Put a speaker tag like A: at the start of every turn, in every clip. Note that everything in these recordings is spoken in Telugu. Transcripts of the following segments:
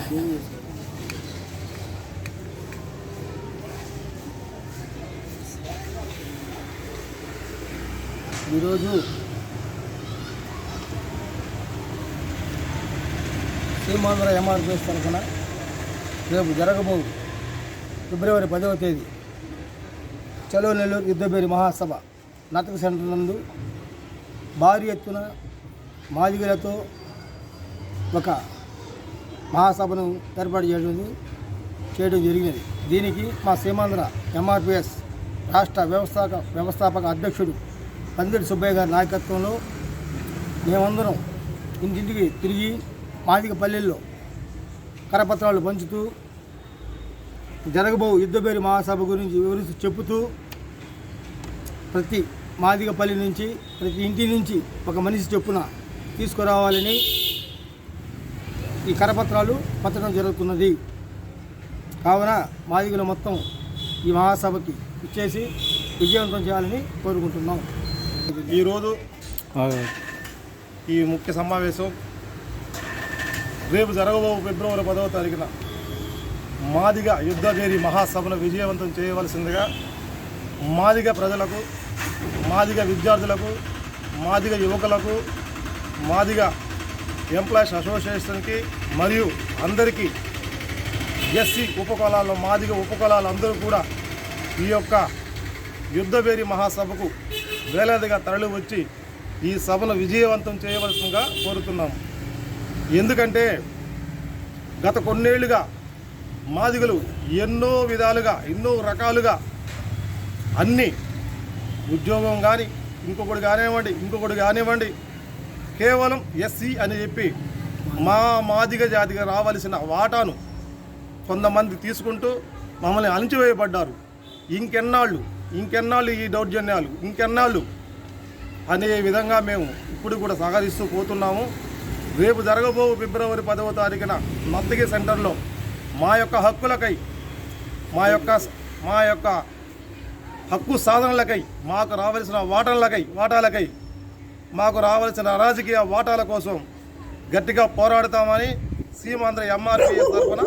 A: ఈరోజు సీమాంధ్ర ఎంఆర్పిఎస్ తరఫున రేపు జరగబోవు ఫిబ్రవరి 10వ తేదీ చలో నెల్లూరు యుద్ధభేరి మహాసభ నాటక సెంటర్ నందు భారీ ఎత్తున మాదిగలతో ఒక మహాసభను ఏర్పాటు చేయడం జరిగినది. దీనికి మా సీమాంధ్ర ఎంఆర్పిఎస్ రాష్ట్ర వ్యవస్థాపక అధ్యక్షుడు పందిరి సుబ్బయ్య గారి నాయకత్వంలో మేమందరం ఇంటింటికి తిరిగి మాదిగ పల్లెల్లో కరపత్రాలు పంచుతూ జరగబో యుద్ధభేరి మహాసభ గురించి వివరిస్తూ చెబుతూ ప్రతి మాదిగ పల్లె నుంచి ప్రతి ఇంటి నుంచి ఒక మనిషి చొప్పున తీసుకురావాలని ఈ కరపత్రాలు పంచడం జరుగుతున్నది. కావున మాదిగలు మొత్తం ఈ మహాసభకి ఇచ్చేసి విజయవంతం చేయాలని కోరుకుంటున్నాం.
B: ఈరోజు ఈ ముఖ్య సమావేశం రేపు జరగబోవు ఫిబ్రవరి 10వ తారీఖున మాదిగ యుద్ధభేరి మహాసభను విజయవంతం చేయవలసిందిగా మాదిగ ప్రజలకు, మాదిగ విద్యార్థులకు, మాదిగ యువకులకు, మాదిగ ఎంప్లాయీస్ అసోసియేషన్కి మరియు అందరికీ ఎస్సీ ఉపకులాల్లో మాదిగ ఉపకులాలు అందరూ కూడా ఈ యొక్క యుద్ధభేరి మహాసభకు వేలాదిగా తరలి వచ్చి ఈ సభను విజయవంతం చేయవలసిందిగా కోరుతున్నాము. ఎందుకంటే గత కొన్నేళ్లుగా మాదిగలు ఎన్నో విధాలుగా ఎన్నో రకాలుగా అన్నీ ఉద్యోగం కానీ ఇంకొకటి కానివ్వండి కేవలం ఎస్సీ అని చెప్పి మా మాదిగ జాతిగా రావాల్సిన వాటాను కొంతమంది తీసుకుంటూ మమ్మల్ని అణిచివేయబడ్డారు. ఇంకెన్నాళ్ళు ఈ దౌర్జన్యాలు ఇంకెన్నాళ్ళు అనే విధంగా మేము ఇప్పుడు కూడా సహకరిస్తూ పోతున్నాము. రేపు జరగబోవు ఫిబ్రవరి 10వ తారీఖున నత్తగి సెంటర్లో మా యొక్క హక్కులకై, మా యొక్క హక్కు సాధనలకై, మాకు రావాల్సిన వాటాలకై మాకు రావాల్సిన రాజకీయ వాటాల కోసం గట్టిగా పోరాడతామని సీమాంధ్ర ఎంఆర్పిఎస్ తరఫున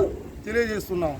B: తెలియజేస్తున్నాము.